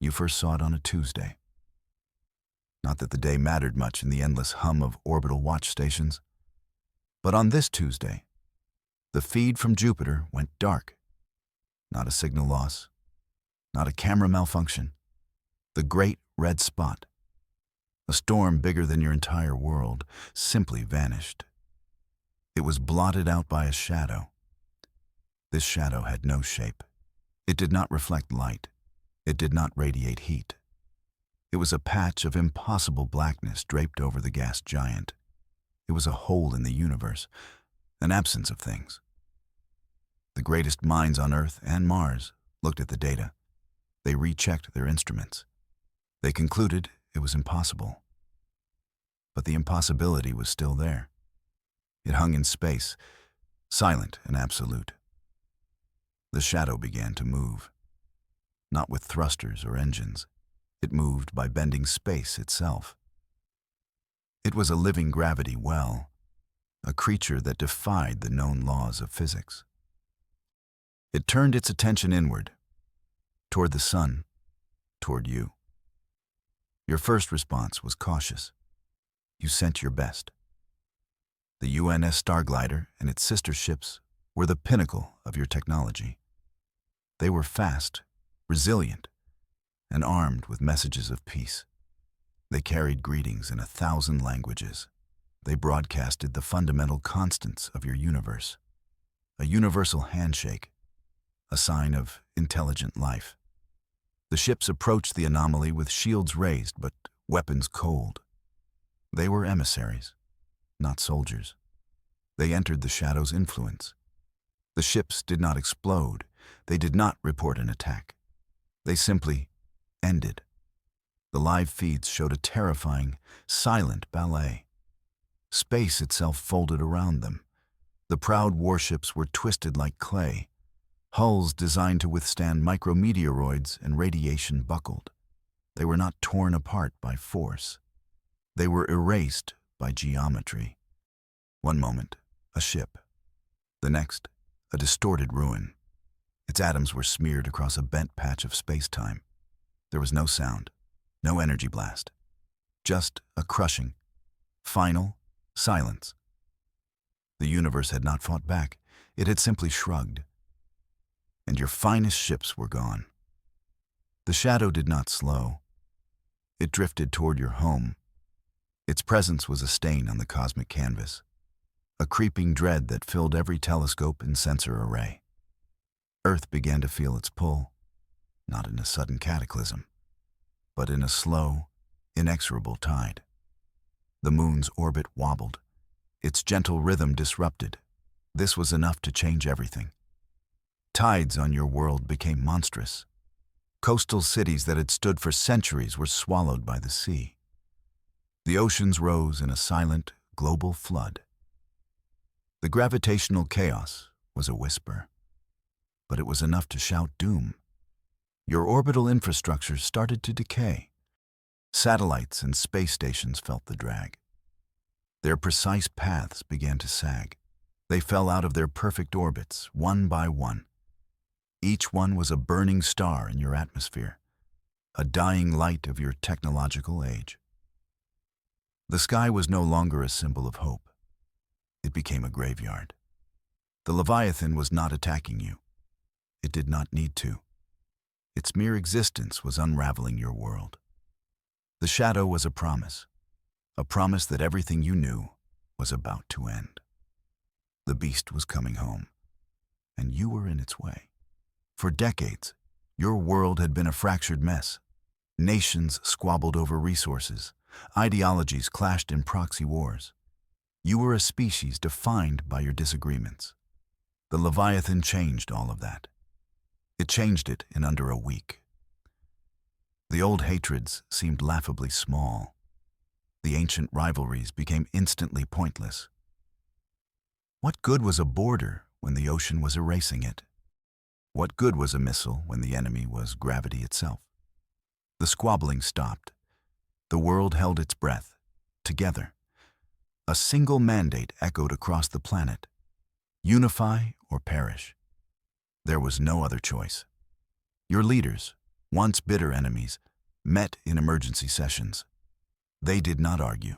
You first saw it on a Tuesday. Not that the day mattered much in the endless hum of orbital watch stations. But on this Tuesday, the feed from Jupiter went dark. Not a signal loss, not a camera malfunction. The great red spot, a storm bigger than your entire world, simply vanished. It was blotted out by a shadow. This shadow had no shape. It did not reflect light. It did not radiate heat. It was a patch of impossible blackness draped over the gas giant. It was a hole in the universe, an absence of things. The greatest minds on Earth and Mars looked at the data. They rechecked their instruments. They concluded it was impossible. But the impossibility was still there. It hung in space, silent and absolute. The shadow began to move, not with thrusters or engines. It moved by bending space itself. It was a living gravity well, a creature that defied the known laws of physics. It turned its attention inward, toward the sun, toward you. Your first response was cautious. You sent your best. The UNS Starglider and its sister ships were the pinnacle of your technology. They were fast, resilient, and armed with messages of peace. They carried greetings in 1,000 languages. They broadcasted the fundamental constants of your universe, a universal handshake, a sign of intelligent life. The ships approached the anomaly with shields raised but weapons cold. They were emissaries, not soldiers. They entered the shadow's influence. The ships did not explode. They did not report an attack. They simply ended. The live feeds showed a terrifying, silent ballet. Space itself folded around them. The proud warships were twisted like clay. Hulls designed to withstand micrometeoroids and radiation buckled. They were not torn apart by force. They were erased by geometry. One moment, a ship. The next, a distorted ruin. Its atoms were smeared across a bent patch of space-time. There was no sound, no energy blast. Just a crushing, final silence. The universe had not fought back. It had simply shrugged. And your finest ships were gone. The shadow did not slow. It drifted toward your home. Its presence was a stain on the cosmic canvas, a creeping dread that filled every telescope and sensor array. Earth began to feel its pull, not in a sudden cataclysm, but in a slow, inexorable tide. The moon's orbit wobbled, its gentle rhythm disrupted. This was enough to change everything. Tides on your world became monstrous. Coastal cities that had stood for centuries were swallowed by the sea. The oceans rose in a silent, global flood. The gravitational chaos was a whisper, but it was enough to shout doom. Your orbital infrastructure started to decay. Satellites and space stations felt the drag. Their precise paths began to sag. They fell out of their perfect orbits, one by one. Each one was a burning star in your atmosphere, a dying light of your technological age. The sky was no longer a symbol of hope. It became a graveyard. The Leviathan was not attacking you. It did not need to. Its mere existence was unraveling your world. The shadow was a promise that everything you knew was about to end. The beast was coming home, and you were in its way. For decades, your world had been a fractured mess. Nations squabbled over resources. Ideologies clashed in proxy wars. You were a species defined by your disagreements. The Leviathan changed all of that. It changed it in under a week. The old hatreds seemed laughably small. The ancient rivalries became instantly pointless. What good was a border when the ocean was erasing it? What good was a missile when the enemy was gravity itself? The squabbling stopped. The world held its breath, together. A single mandate echoed across the planet: unify or perish. There was no other choice. Your leaders, once bitter enemies, met in emergency sessions. They did not argue.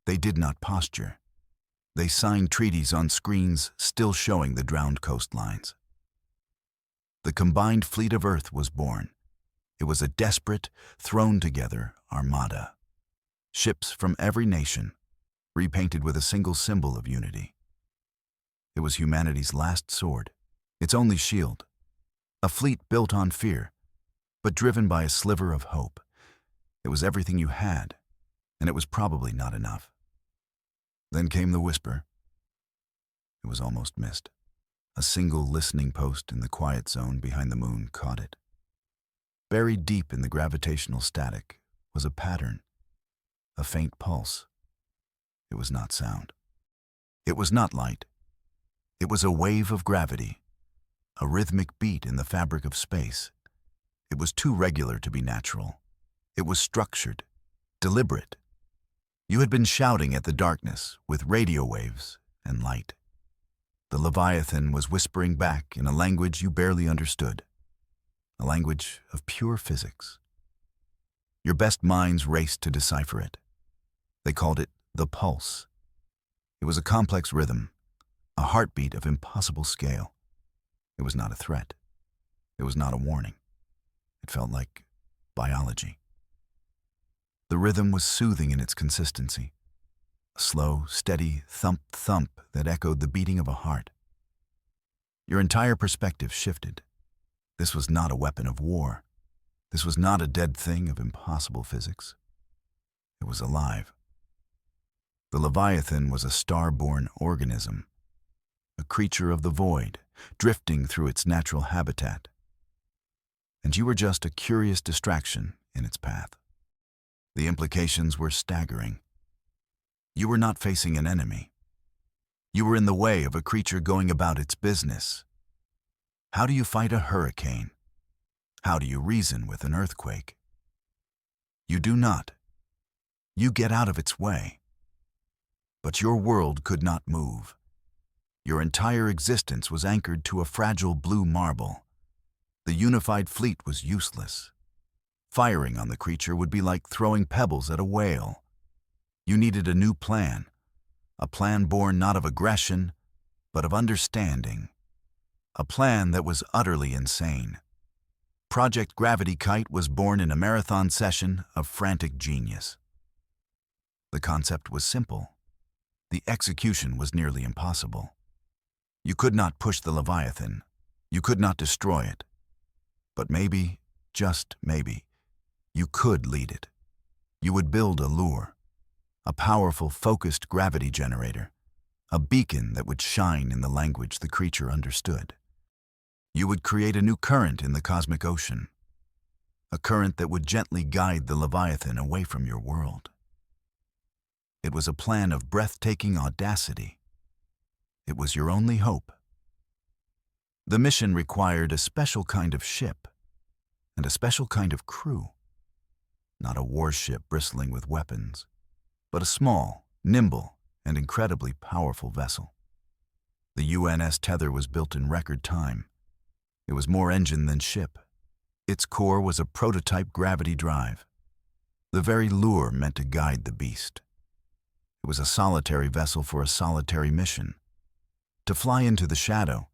They did not posture. They signed treaties on screens still showing the drowned coastlines. The combined fleet of Earth was born. It was a desperate, thrown-together armada. Ships from every nation, repainted with a single symbol of unity. It was humanity's last sword, its only shield. A fleet built on fear, but driven by a sliver of hope. It was everything you had, and it was probably not enough. Then came the whisper. It was almost missed. A single listening post in the quiet zone behind the moon caught it. Buried deep in the gravitational static was a pattern, a faint pulse. It was not sound. It was not light. It was a wave of gravity, a rhythmic beat in the fabric of space. It was too regular to be natural. It was structured, deliberate. You had been shouting at the darkness with radio waves and light. The Leviathan was whispering back in a language you barely understood, a language of pure physics. Your best minds raced to decipher it. They called it the pulse. It was a complex rhythm, a heartbeat of impossible scale. It was not a threat. It was not a warning. It felt like biology. The rhythm was soothing in its consistency, a slow, steady thump-thump that echoed the beating of a heart. Your entire perspective shifted. This was not a weapon of war. This was not a dead thing of impossible physics. It was alive. The Leviathan was a star-born organism, a creature of the void, drifting through its natural habitat. And you were just a curious distraction in its path. The implications were staggering. You were not facing an enemy. You were in the way of a creature going about its business. How do you fight a hurricane? How do you reason with an earthquake? You do not. You get out of its way. But your world could not move. Your entire existence was anchored to a fragile blue marble. The unified fleet was useless. Firing on the creature would be like throwing pebbles at a whale. You needed a new plan, a plan born not of aggression, but of understanding. A plan that was utterly insane. Project Gravity Kite was born in a marathon session of frantic genius. The concept was simple. The execution was nearly impossible. You could not push the Leviathan. You could not destroy it. But maybe, just maybe, you could lead it. You would build a lure, a powerful, focused gravity generator, a beacon that would shine in the language the creature understood. You would create a new current in the cosmic ocean, a current that would gently guide the Leviathan away from your world. It was a plan of breathtaking audacity. It was your only hope. The mission required a special kind of ship and a special kind of crew. Not a warship bristling with weapons, but a small, nimble, and incredibly powerful vessel. The UNS Tether was built in record time. It was more engine than ship. Its core was a prototype gravity drive, the very lure meant to guide the beast. It was a solitary vessel for a solitary mission. To fly into the shadow,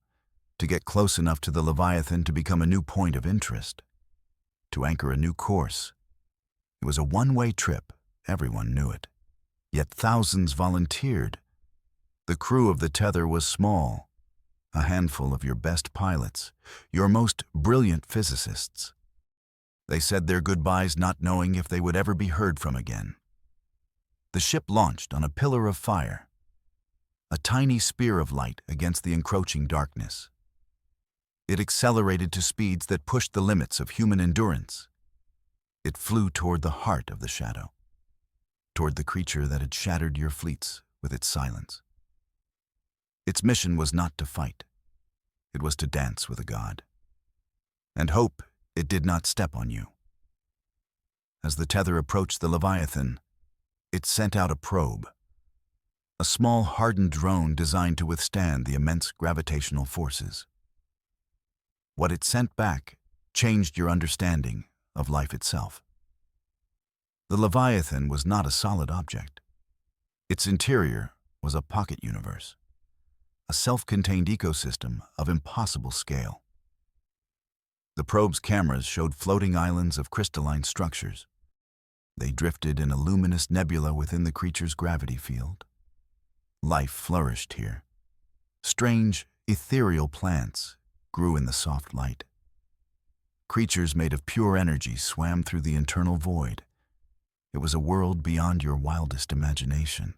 to get close enough to the Leviathan to become a new point of interest, to anchor a new course. It was a one-way trip, everyone knew it. Yet thousands volunteered. The crew of the Tether was small, a handful of your best pilots, your most brilliant physicists. They said their goodbyes not knowing if they would ever be heard from again. The ship launched on a pillar of fire, a tiny spear of light against the encroaching darkness. It accelerated to speeds that pushed the limits of human endurance. It flew toward the heart of the shadow, toward the creature that had shattered your fleets with its silence. Its mission was not to fight. It was to dance with a god. And hope it did not step on you. As the Tether approached the Leviathan, it sent out a probe, a small hardened drone designed to withstand the immense gravitational forces. What it sent back changed your understanding of life itself. The Leviathan was not a solid object. Its interior was a pocket universe, a self-contained ecosystem of impossible scale. The probe's cameras showed floating islands of crystalline structures. They drifted in a luminous nebula within the creature's gravity field. Life flourished here. Strange, ethereal plants grew in the soft light. Creatures made of pure energy swam through the internal void. It was a world beyond your wildest imagination,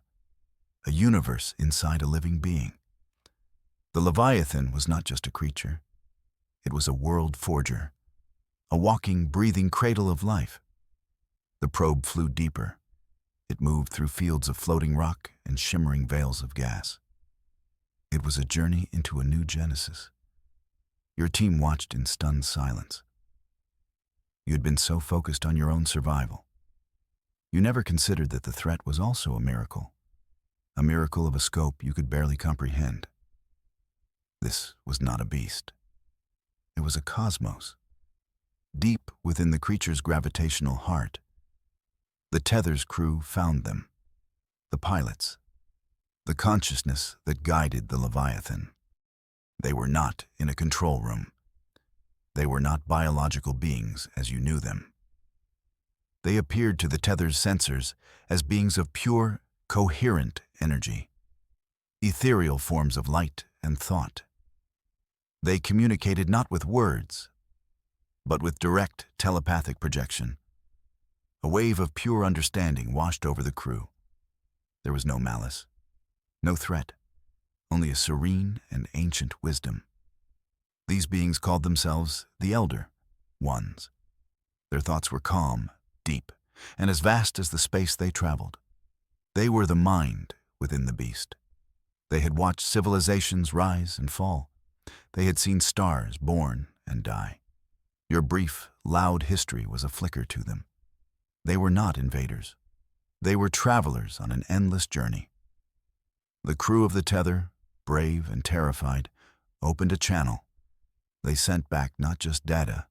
a universe inside a living being. The Leviathan was not just a creature. It was a world forger, a walking, breathing cradle of life. The probe flew deeper. It moved through fields of floating rock and shimmering veils of gas. It was a journey into a new Genesis. Your team watched in stunned silence. You had been so focused on your own survival. You never considered that the threat was also a miracle of a scope you could barely comprehend. This was not a beast. It was a cosmos. Deep within the creature's gravitational heart, the Tether's crew found them, the pilots, the consciousness that guided the Leviathan. They were not in a control room. They were not biological beings as you knew them. They appeared to the Tether's sensors as beings of pure, coherent energy, ethereal forms of light and thought. They communicated not with words, but with direct telepathic projection. A wave of pure understanding washed over the crew. There was no malice, no threat, only a serene and ancient wisdom. These beings called themselves the Elder Ones. Their thoughts were calm, deep, and as vast as the space they traveled. They were the mind within the beast. They had watched civilizations rise and fall. They had seen stars born and die. Your brief, loud history was a flicker to them. They were not invaders. They were travelers on an endless journey. The crew of the Tether, brave and terrified, opened a channel. They sent back not just data,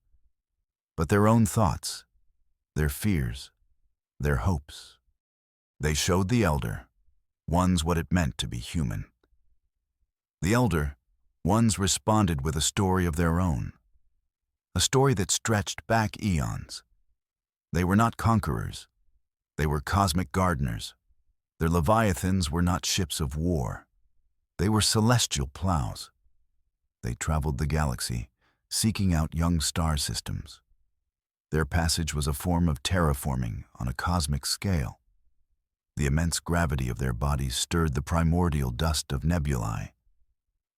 but their own thoughts, their fears, their hopes. They showed the Elder Ones what it meant to be human. The Elder Ones responded with a story of their own, a story that stretched back eons. They were not conquerors. They were cosmic gardeners. Their Leviathans were not ships of war. They were celestial plows. They traveled the galaxy, seeking out young star systems. Their passage was a form of terraforming on a cosmic scale. The immense gravity of their bodies stirred the primordial dust of nebulae.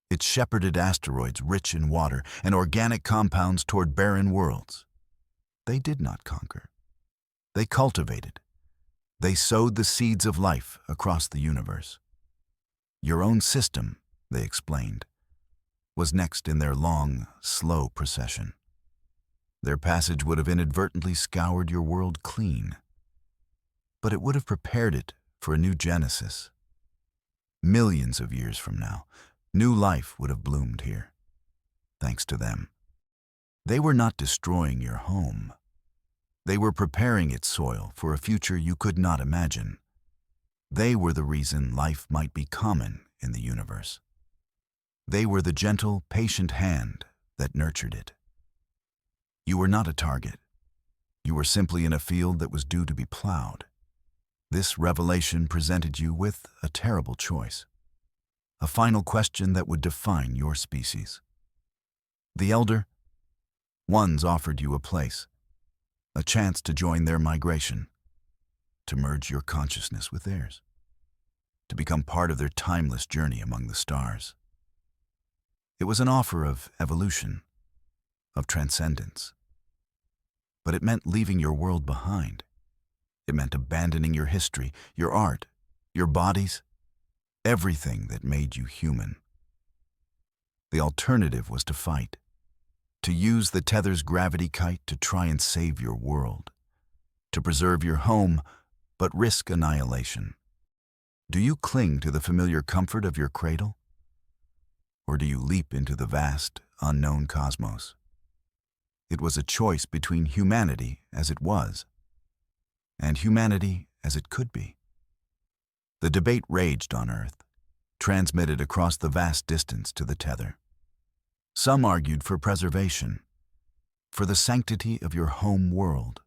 It shepherded asteroids rich in water and organic compounds toward barren worlds. They did not conquer. They cultivated. They sowed the seeds of life across the universe. Your own system, they explained, was next in their long, slow procession. Their passage would have inadvertently scoured your world clean, but it would have prepared it for a new Genesis. Millions of years from now, new life would have bloomed here. Thanks to them. They were not destroying your home. They were preparing its soil for a future you could not imagine. They were the reason life might be common in the universe. They were the gentle, patient hand that nurtured it. You were not a target. You were simply in a field that was due to be plowed. This revelation presented you with a terrible choice, a final question that would define your species. The Elder Ones offered you a place, a chance to join their migration, to merge your consciousness with theirs, to become part of their timeless journey among the stars. It was an offer of evolution, of transcendence. But it meant leaving your world behind. It meant abandoning your history, your art, your bodies, everything that made you human. The alternative was to fight, to use the Tether's gravity kite to try and save your world, to preserve your home, but risk annihilation. Do you cling to the familiar comfort of your cradle? Or do you leap into the vast, unknown cosmos? It was a choice between humanity as it was and humanity as it could be. The debate raged on Earth, transmitted across the vast distance to the tether. Some argued for preservation, for the sanctity of your home world.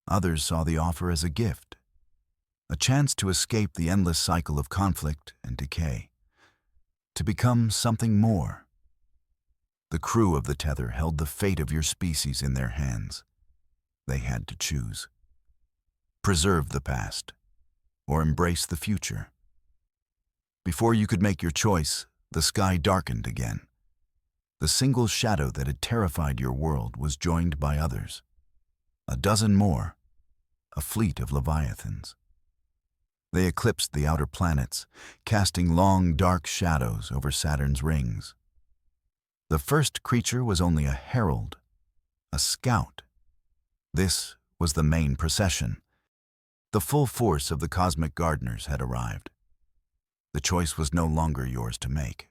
Others saw the offer as a gift, a chance to escape the endless cycle of conflict and decay, to become something more. The crew of the tether held the fate of your species in their hands. They had to choose. Preserve the past, or embrace the future. Before you could make your choice, the sky darkened again. The single shadow that had terrified your world was joined by others. A dozen more, a fleet of Leviathans. They eclipsed the outer planets, casting long, dark shadows over Saturn's rings. The first creature was only a herald, a scout. This was the main procession. The full force of the cosmic gardeners had arrived. The choice was no longer yours to make.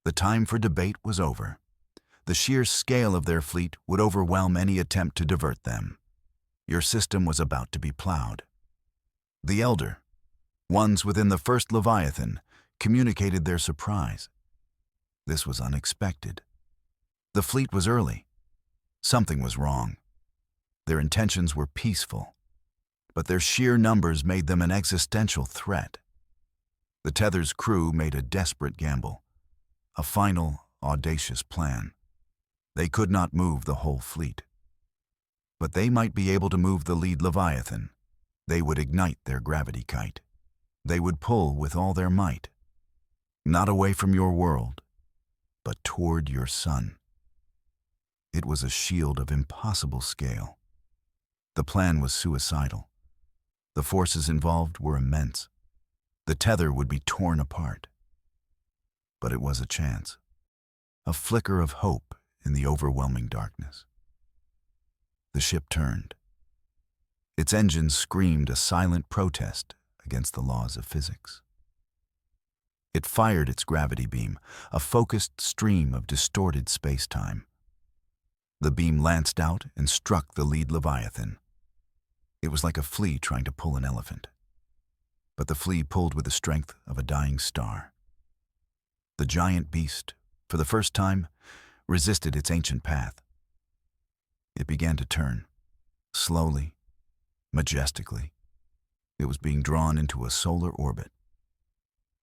The time for debate was over. The sheer scale of their fleet would overwhelm any attempt to divert them. Your system was about to be plowed. The Elder, ones within the first Leviathan, communicated their surprise. This was unexpected. The fleet was early. Something was wrong. Their intentions were peaceful, but their sheer numbers made them an existential threat. The tether's crew made a desperate gamble, a final, audacious plan. They could not move the whole fleet. But they might be able to move the lead Leviathan. They would ignite their gravity kite. They would pull with all their might, not away from your world, but toward your sun. It was a shield of impossible scale. The plan was suicidal. The forces involved were immense. The tether would be torn apart. But it was a chance, a flicker of hope in the overwhelming darkness. The ship turned. Its engines screamed a silent protest against the laws of physics. It fired its gravity beam, a focused stream of distorted space-time. The beam lanced out and struck the lead Leviathan. It was like a flea trying to pull an elephant. But the flea pulled with the strength of a dying star. The giant beast, for the first time, resisted its ancient path. It began to turn, slowly, majestically. It was being drawn into a solar orbit.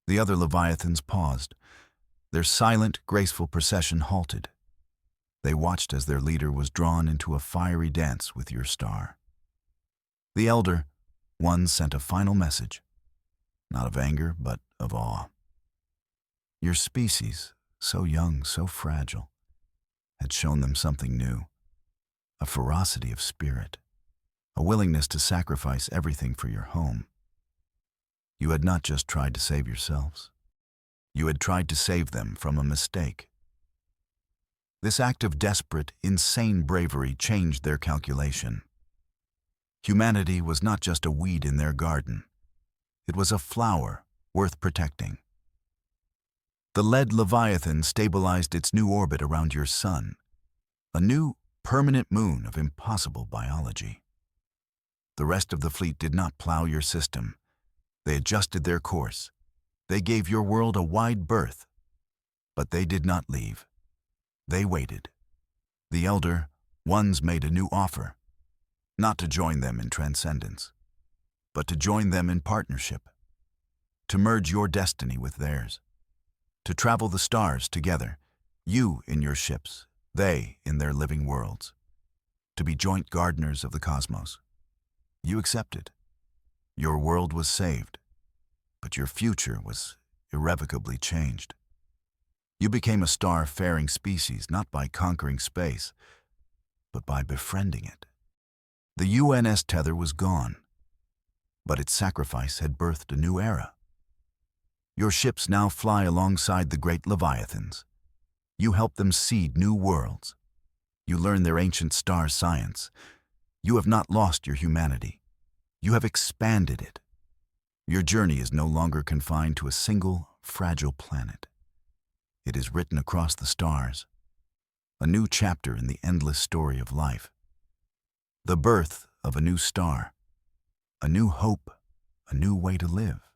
The other Leviathans paused. Their silent, graceful procession halted. They watched as their leader was drawn into a fiery dance with your star. The Elder, one, sent a final message, not of anger, but of awe. Your species, so young, so fragile, had shown them something new, a ferocity of spirit, a willingness to sacrifice everything for your home. You had not just tried to save yourselves. You had tried to save them from a mistake. This act of desperate, insane bravery changed their calculation. Humanity was not just a weed in their garden. It was a flower worth protecting. The lead Leviathan stabilized its new orbit around your sun, a new, permanent moon of impossible biology. The rest of the fleet did not plow your system. They adjusted their course. They gave your world a wide berth. But they did not leave. They waited. The Elder, ones, made a new offer, not to join them in transcendence, but to join them in partnership, to merge your destiny with theirs, to travel the stars together, you in your ships, they in their living worlds, to be joint gardeners of the cosmos. You accepted. Your world was saved, but your future was irrevocably changed. You became a star-faring species not by conquering space, but by befriending it. The UNS tether was gone, but its sacrifice had birthed a new era. Your ships now fly alongside the great Leviathans. You help them seed new worlds. You learn their ancient star science. You have not lost your humanity. You have expanded it. Your journey is no longer confined to a single, fragile planet. It is written across the stars. a new chapter in the endless story of life. The birth of a new star, a new hope, a new way to live.